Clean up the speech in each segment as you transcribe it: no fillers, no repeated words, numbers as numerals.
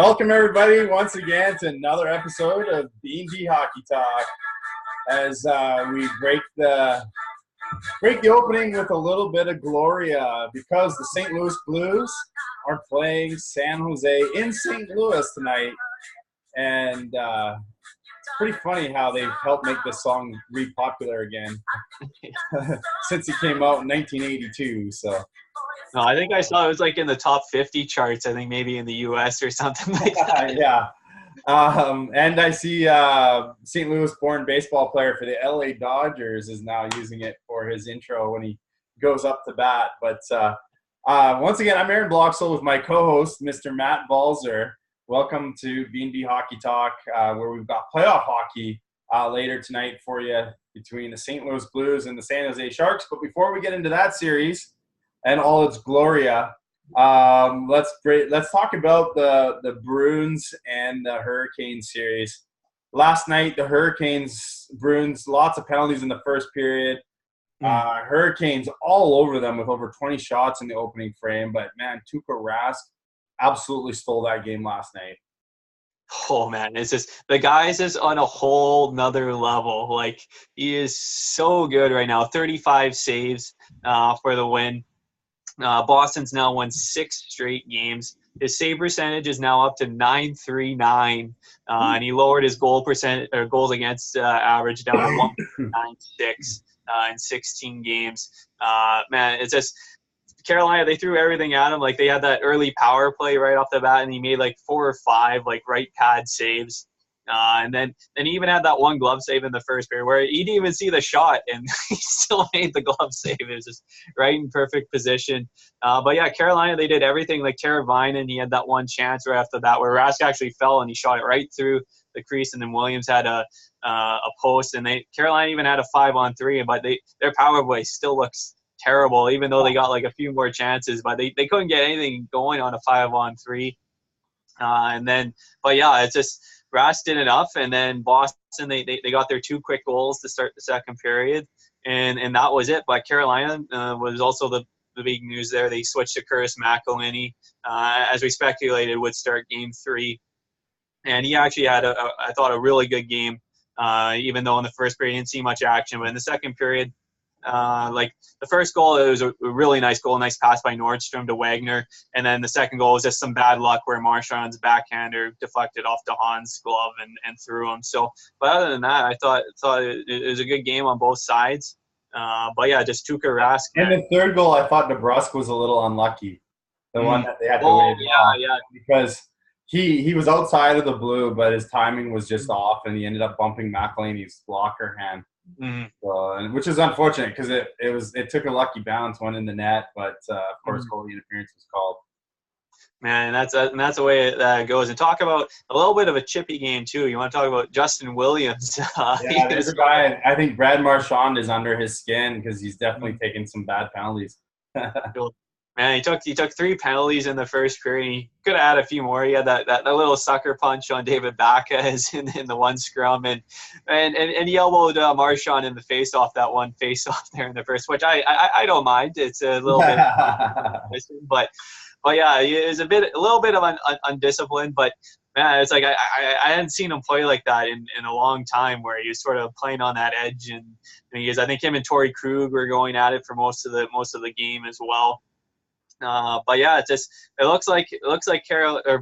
welcome everybody once again to another episode of B&B Hockey Talk. As we break the opening with a little bit of Gloria, because the St. Louis Blues are playing San Jose in St. Louis tonight, and it's pretty funny how they've helped make this song re-popular again since it came out in 1982. So. No, I think I saw it was like in the top 50 charts, I think maybe in the US or something like that. Yeah. And I see St. Louis-born baseball player for the LA Dodgers is now using it for his intro when he goes up to bat. But once again, I'm Aaron Bloxel with my co-host, Mr. Matt Balzer. Welcome to B&B Hockey Talk, where we've got playoff hockey later tonight for you between the St. Louis Blues and the San Jose Sharks. But before we get into that series and all its Gloria, let's talk about the Bruins and the Hurricanes series. Last night, the Bruins, lots of penalties in the first period. Hurricanes all over them with over 20 shots in the opening frame. But, man, Tuukka Rask absolutely stole that game last night. Oh, man, it's just the guy's just on a whole nother level. Like, he is so good right now. 35 saves for the win. Boston's now won 6 straight games. His save percentage is now up to .939, and he lowered his goals against average down to 1.96 in 16 games. Man, it's just Carolina. They threw everything at him. Like, they had that early power play right off the bat, and he made like 4 or 5 like right pad saves. And then he even had that one glove save in the first period where he didn't even see the shot, and he still made the glove save. It was just right in perfect position. But yeah, Carolina, they did everything. Like Teravainen, he had that one chance right after that where Rask actually fell and he shot it right through the crease, and then Williams had a post, and Carolina even had a 5-on-3, but their power play still looks terrible, even though they got like a few more chances, but they couldn't get anything going on a 5-on-3. But yeah, it's just Rask did enough, and then Boston, they got their 2 quick goals to start the second period, and that was it. But Carolina was also the big news there. They switched to Curtis McElhinney, as we speculated, would start Game 3, and he actually had I thought a really good game, even though in the first period he didn't see much action, but in the second period, like the first goal, it was a really nice goal, nice pass by Nordstrom to Wagner, and then the second goal was just some bad luck where Marchand's backhander deflected off DeHaan's glove and threw him. So, but other than that, I thought it was a good game on both sides. But yeah, just Tuukka Rask. And the third goal, I thought DeBrusk was a little unlucky. The one that they had to wait because he was outside of the blue, but his timing was just off, and he ended up bumping McElhinney's blocker hand. So, which is unfortunate because it took a lucky bounce, went in the net, but of course goalie interference was called. Man, that's the way it goes. And talk about a little bit of a chippy game too. You want to talk about Justin Williams? Yeah, there's a guy. I think Brad Marchand is under his skin because he's definitely taken some bad penalties. Man, he took 3 penalties in the first period. He could have had a few more. He had that little sucker punch on David Backes in the one scrum, and he elbowed Marchand in the face off there in the first, which I don't mind. It's a little bit, but yeah, it's a little bit of undisciplined. But man, it's like I hadn't seen him play like that in a long time, where he was sort of playing on that edge, and I think him and Torrey Krug were going at it for most of the game as well. But yeah, it looks like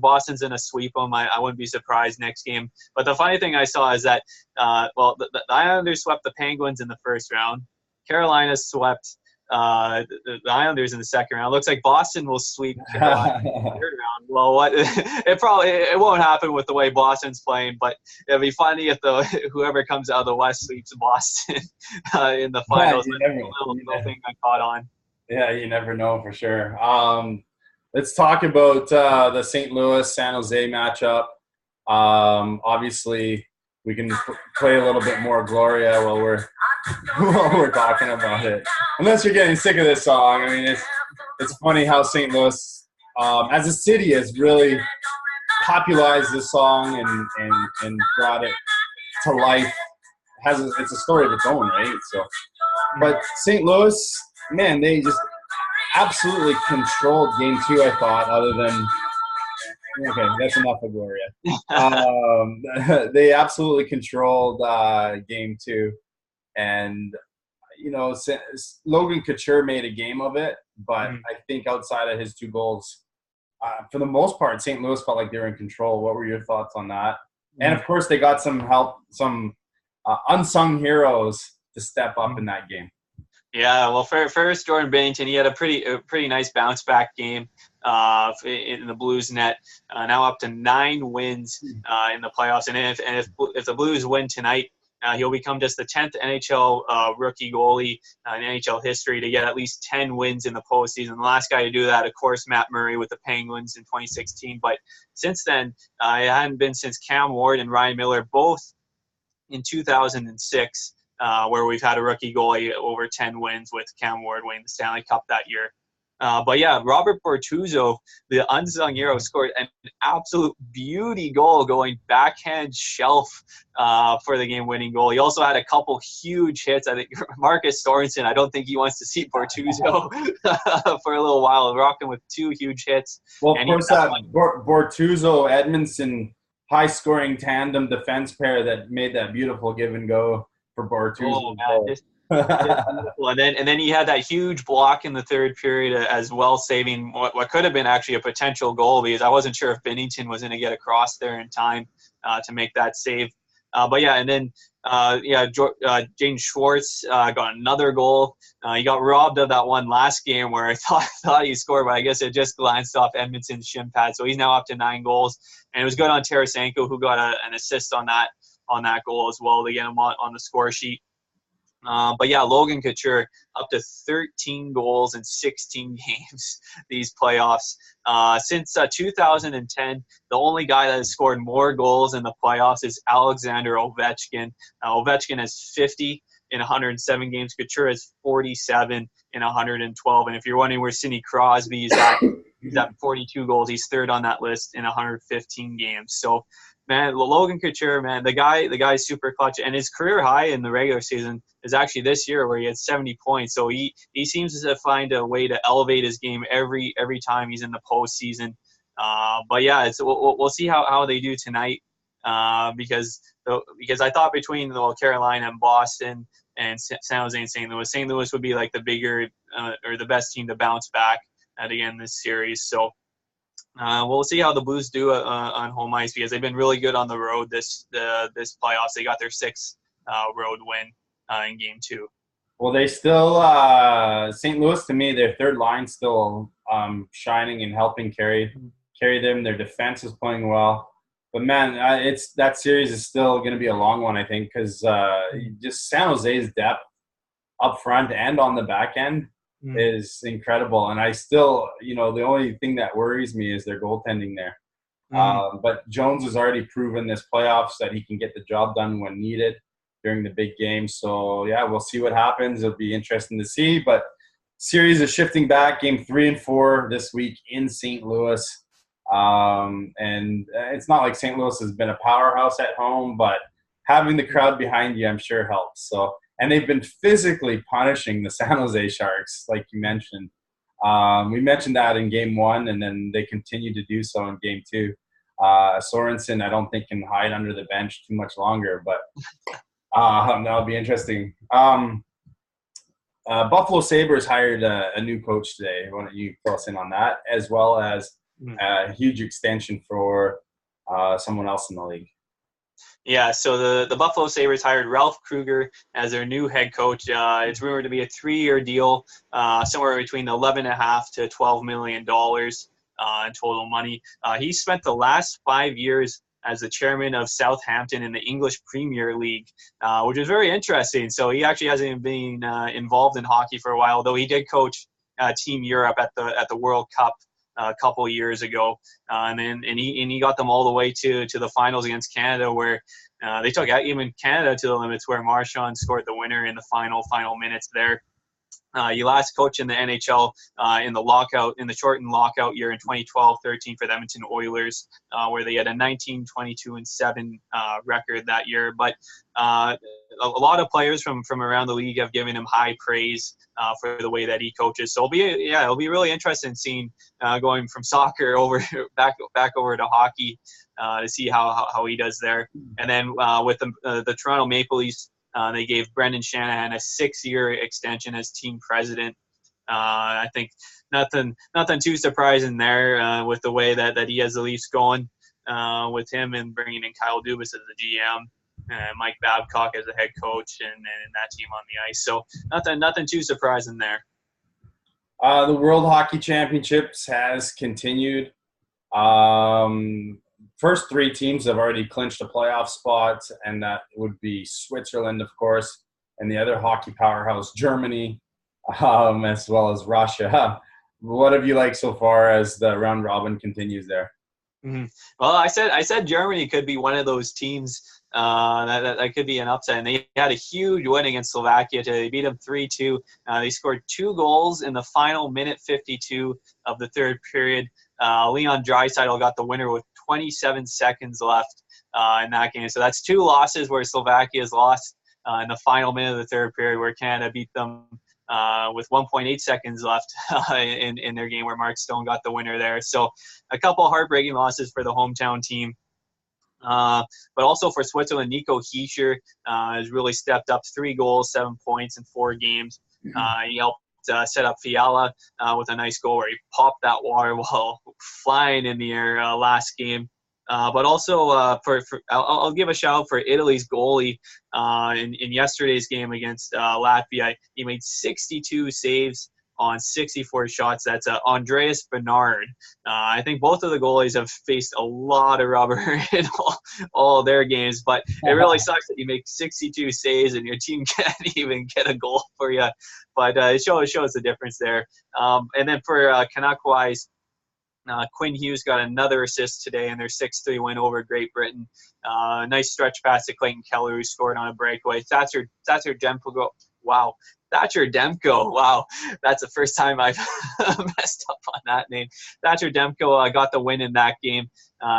Boston's gonna sweep them. I wouldn't be surprised next game. But the funny thing I saw is that the Islanders swept the Penguins in the first round. Carolina swept the Islanders in the second round. It looks like Boston will sweep Carolina in the third round. Well, it won't happen with the way Boston's playing, but it'll be funny if whoever comes out of the West sweeps Boston in the finals. Yeah, little thing I caught on. Yeah, you never know for sure. Let's talk about the St. Louis-San Jose matchup. Obviously, we can play a little bit more Gloria while we're talking about it. Unless you're getting sick of this song. I mean, it's funny how St. Louis, as a city, has really popularized this song and brought it to life. It's a story of its own, right? So, but St. Louis, man, they just absolutely controlled game 2, I thought, other than Okay, that's enough of Gloria. They absolutely controlled game 2, and Logan Couture made a game of it, but I think outside of his 2 goals, for the most part, St. Louis felt like they were in control. What were your thoughts on that? And of course, they got some help, some unsung heroes to step up in that game. Yeah, well, first Jordan Binnington, he had a pretty nice bounce back game in the Blues net. Now up to 9 wins in the playoffs, and if the Blues win tonight, he'll become just the 10th NHL rookie goalie in NHL history to get at least 10 wins in the postseason. The last guy to do that, of course, Matt Murray with the Penguins in 2016. But since then, it hadn't been since Cam Ward and Ryan Miller, both in 2006. Where we've had a rookie goalie over 10 wins, with Cam Ward winning the Stanley Cup that year. But yeah, Robert Bortuzzo, the unsung hero, scored an absolute beauty goal going backhand shelf for the game-winning goal. He also had a couple huge hits. I think Marcus Sorensen, I don't think he wants to see Bortuzzo for a little while, rocking with 2 huge hits. Well, of course, that Bortuzzo, Edmondson, high-scoring tandem defense pair that made that beautiful give and go for Bortuzzo. Oh, man, and then he had that huge block in the third period as well, saving what could have been actually a potential goal, because I wasn't sure if Binnington was going to get across there in time to make that save. But yeah, and then Jaden Schwartz got another goal. He got robbed of that one last game where I thought he scored, but I guess it just glanced off Edmonton's shin pad. So he's now up to 9 goals, and it was good on Tarasenko, who got an assist on that goal as well to get him on the score sheet. But yeah, Logan Couture up to 13 goals in 16 games these playoffs. Since 2010, the only guy that has scored more goals in the playoffs is Alexander Ovechkin. Ovechkin has 50 in 107 games. Couture has 47 in 112. And if you're wondering where Sidney Crosby is at, he's at 42 goals. He's third on that list in 115 games. So, man, Logan Couture, man, the guy's super clutch, and his career high in the regular season is actually this year, where he had 70 points. So he seems to find a way to elevate his game every time he's in the postseason. But yeah, we'll see how they do tonight, because I thought between Carolina and Boston and San Jose and St. Louis would be like the bigger or the best team to bounce back at again this series. So. We'll see how the Blues do on home ice, because they've been really good on the road this playoffs. They got their 6th road win in game 2. Well, they still St. Louis, to me, their third line still shining and helping carry them. Their defense is playing well, but man, that series is still going to be a long one, I think, because just San Jose's depth up front and on the back end is incredible. And I still, the only thing that worries me is their goaltending there. But Jones has already proven this playoffs that he can get the job done when needed during the big games. So, yeah, we'll see what happens. It'll be interesting to see. But series is shifting back, game 3 and 4 this week in St. Louis. And it's not like St. Louis has been a powerhouse at home, but having the crowd behind you, I'm sure, helps. So. And they've been physically punishing the San Jose Sharks, like you mentioned. We mentioned that in game 1, and then they continue to do so in game 2. Sorensen, I don't think, can hide under the bench too much longer, but that'll be interesting. Buffalo Sabres hired a new coach today. Why don't you fill us in on that, as well as a huge extension for someone else in the league? Yeah, so the Buffalo Sabres hired Ralph Krueger as their new head coach. It's rumored to be a 3-year deal, somewhere between $11.5 to $12 million in total money. He spent the last 5 years as the chairman of Southampton in the English Premier League, which is very interesting. So he actually hasn't been involved in hockey for a while, though he did coach Team Europe at the World Cup a couple of years ago, and he got them all the way to the finals against Canada, where they took even Canada to the limits, where Marchand scored the winner in the final minutes there. He last coached in the NHL in the shortened lockout year in 2012-13 for the Edmonton Oilers, where they had a 19-22-7 record that year. But a lot of players from around the league have given him high praise for the way that he coaches. So it'll be really interesting seeing going from soccer over back over to hockey to see how he does there. And then with the Toronto Maple Leafs. They gave Brendan Shanahan a 6-year extension as team president. I think nothing too surprising there with the way that he has the Leafs going with him and bringing in Kyle Dubas as the GM and Mike Babcock as the head coach and that team on the ice. So nothing too surprising there. The World Hockey Championships has continued. First 3 teams have already clinched a playoff spot, and that would be Switzerland, of course, and the other hockey powerhouse, Germany, as well as Russia. What have you liked so far as the round robin continues there? Mm-hmm. Well, I said Germany could be one of those teams that could be an upset. And they had a huge win against Slovakia today. They beat them 3-2. They scored 2 goals in the final minute 52 of the third period. Leon Draisaitl got the winner with 27 seconds left in that game. So that's 2 losses where Slovakia's lost in the final minute of the third period, where Canada beat them with 1.8 seconds left in their game, where Mark Stone got the winner there. So a couple of heartbreaking losses for the hometown team. But also for Switzerland, Nico Hischier has really stepped up. 3 goals, 7 points in 4 games. He helped set up Fiala with a nice goal where he popped that water ball flying in the air last game. But also I'll give a shout out for Italy's goalie in yesterday's game against Latvia. He made 62 saves on 64 shots. That's Andreas Bernard. I think both of the goalies have faced a lot of rubber in all their games, but it really sucks that you make 62 saves and your team can't even get a goal for you. But it shows the difference there. And then for Canuck-wise, Quinn Hughes got another assist today in their 6-3 win over Great Britain. Nice stretch pass to Clayton Keller, who scored on a breakaway. Thatcher Demko. Wow. Thatcher Demko. Wow. That's the first time I've messed up on that name. Thatcher Demko got the win in that game.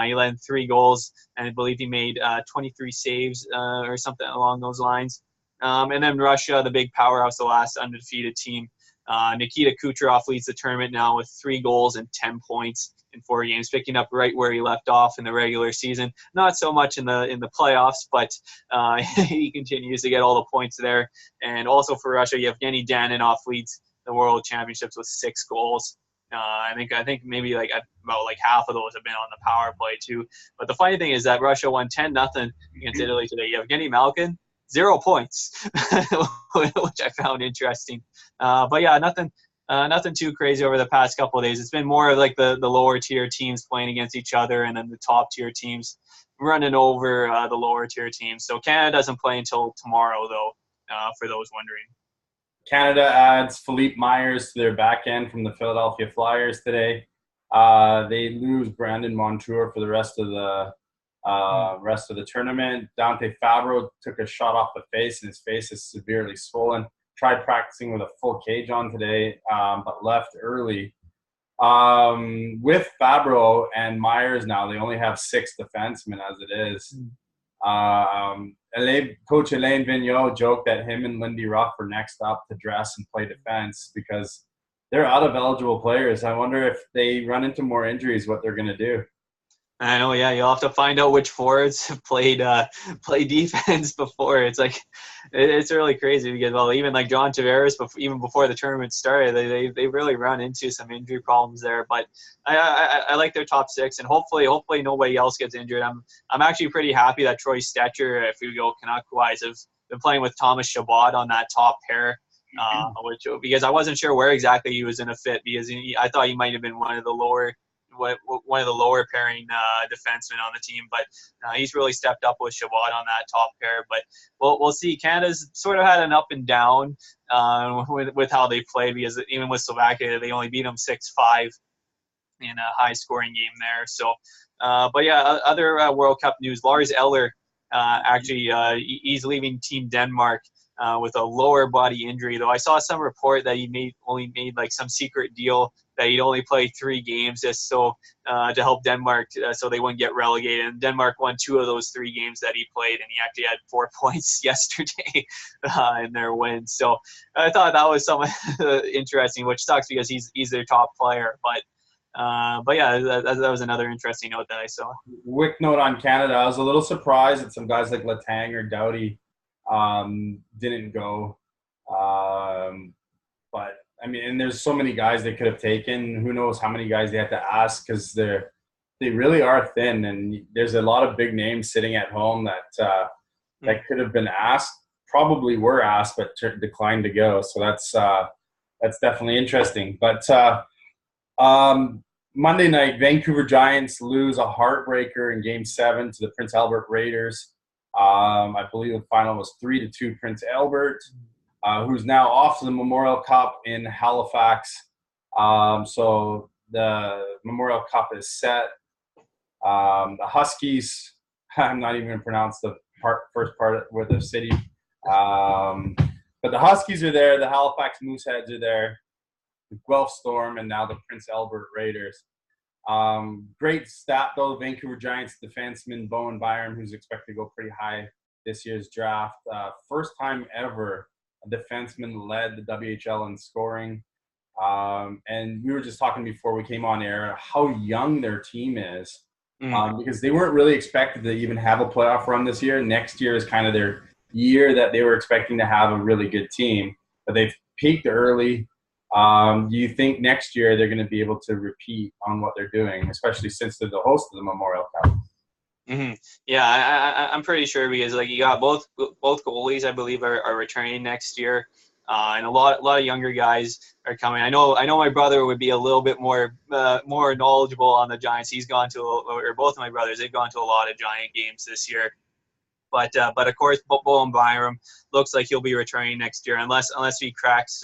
He led 3 goals, and I believe he made 23 saves or something along those lines. And then Russia, the big powerhouse, the last undefeated team. Nikita Kucherov leads the tournament now with 3 goals and 10 points in 4 games, picking up right where he left off in the regular season. Not so much in the playoffs, but he continues to get all the points there. And also for Russia, Yevgeny Danilov leads the World Championships with 6 goals. I think maybe about half of those have been on the power play too. But the funny thing is that Russia won 10-0 against Italy today. Yevgeny Malkin, 0 points, which I found interesting. But yeah, nothing too crazy over the past couple of days. It's been more like the lower tier teams playing against each other, and then the top tier teams running over the lower tier teams. So Canada doesn't play until tomorrow, though, for those wondering. Canada adds Philippe Myers to their back end from the Philadelphia Flyers today. They lose Brandon Montour for the rest of the tournament. Dante Fabro took a shot off the face, and his face is severely swollen. Tried practicing with a full cage on today, but left early. With Fabro and Myers now, they only have 6 defensemen as it is. Coach Alain Vigneault joked that him and Lindy Ruff are next up to dress and play defense because they're out of eligible players. I wonder if they run into more injuries, what they're going to do. I know, yeah. You'll have to find out which forwards have played defense before. It's it's really crazy because even like John Tavares, even before the tournament started, they really run into some injury problems there. But I like their top 6, and hopefully nobody else gets injured. I'm actually pretty happy that Troy Stetcher, if we go Canuck-wise, have been playing with Thomas Chabot on that top pair. Because I wasn't sure where exactly he was in a fit, because I thought he might have been one of the lower pairing defensemen on the team, but he's really stepped up with Chabot on that top pair. But we'll see. Canada's sort of had an up and down with how they play, because even with Slovakia, they only beat them 6-5 in a high-scoring game there. So, but yeah, other World Cup news: Lars Eller, he's leaving Team Denmark. with a lower body injury. Though I saw some report that he only made like some secret deal that he'd only play 3 games just so to help Denmark so they wouldn't get relegated. And Denmark won 2 of those 3 games that he played, and he actually had 4 points yesterday in their win. So I thought that was somewhat interesting, which sucks because he's their top player. But yeah, that was another interesting note that I saw. Quick note on Canada. I was a little surprised that some guys like Letang or Doughty didn't go. But I mean, and there's so many guys they could have taken. Who knows how many guys they had to ask, because they really are thin, and there's a lot of big names sitting at home that could have been asked, probably were asked, but declined to go. So that's definitely interesting. But Monday night, Vancouver Giants lose a heartbreaker in Game 7 to the Prince Albert Raiders. I believe the final was 3-2 Prince Albert, who's now off to the Memorial Cup in Halifax. So the Memorial Cup is set. The Huskies, I'm not even going to pronounce the first part with the city. But the Huskies are there. The Halifax Mooseheads are there. The Guelph Storm, and now the Prince Albert Raiders. Great stat, though. Vancouver Giants defenseman Bowen Byram, who's expected to go pretty high this year's draft. First time ever a defenseman led the WHL in scoring. And we were just talking before we came on air how young their team is, because they weren't really expected to even have a playoff run this year. Next year is kind of their year that they were expecting to have a really good team. But they've peaked early. Do you think next year they're going to be able to repeat on what they're doing, especially since they're the host of the Memorial Cup? Mm-hmm. Yeah, I'm pretty sure, because like you got both goalies, I believe, are returning next year, and a lot of younger guys are coming. I know my brother would be a little bit more knowledgeable on the Giants. He's gone to, or both of my brothers, they've gone to a lot of Giant games this year. But of course, Bowen Byram looks like he'll be returning next year, unless he cracks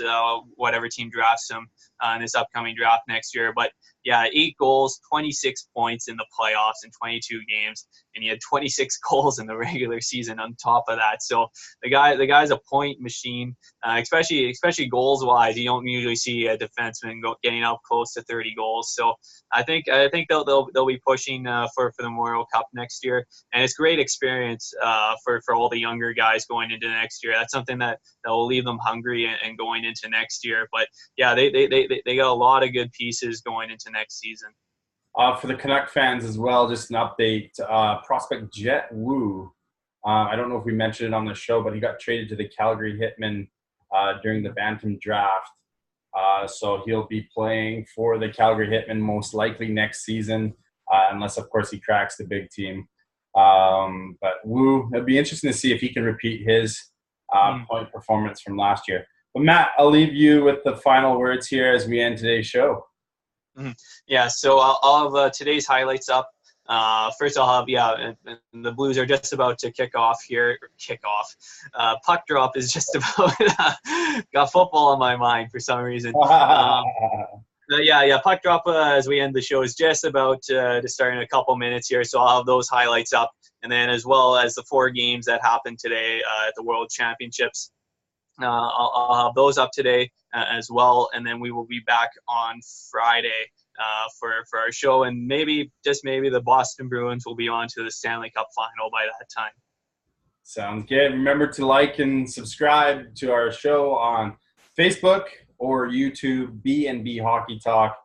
whatever team drafts him in this upcoming draft next year. But yeah, 8 goals, 26 points in the playoffs in 22 games, and he had 26 goals in the regular season on top of that. So the guy's a point machine, especially goals wise. You don't usually see a defenseman getting up close to 30 goals. So I think they'll be pushing for the Memorial Cup next year, and it's great experience for all the younger guys going into next year. That's something that will leave them hungry and going into next year. But yeah, they got a lot of good pieces going into next season. For the Canuck fans as well, just an update. Prospect Jet Wu, I don't know if we mentioned it on the show, but he got traded to the Calgary Hitmen during the Bantam draft. So he'll be playing for the Calgary Hitmen most likely next season, unless, of course, he cracks the big team. But Wu, it'll be interesting to see if he can repeat his point performance from last year. But Matt, I'll leave you with the final words here as we end today's show. Yeah, so I'll have today's highlights up. First, I'll have, and the Blues are just about to kick off here. Puck drop is just about got football on my mind for some reason. Yeah, puck drop as we end the show is just about to start in a couple minutes here, so I'll have those highlights up, and then as well as the 4 games that happened today at the World Championships. I'll have those up today as well, and then we will be back on Friday for our show, and maybe the Boston Bruins will be on to the Stanley Cup final by that time. Sounds good. Remember to like and subscribe to our show on Facebook or YouTube, B&B Hockey Talk.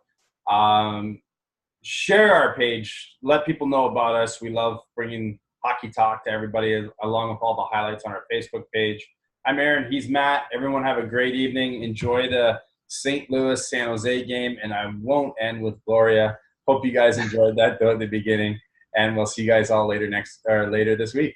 Share our page. Let people know about us. We love bringing hockey talk to everybody, along with all the highlights on our Facebook page. I'm Aaron. He's Matt. Everyone have a great evening. Enjoy the St. Louis-San Jose game, and I won't end with Gloria. Hope you guys enjoyed that, though, at the beginning, and we'll see you guys all later this week.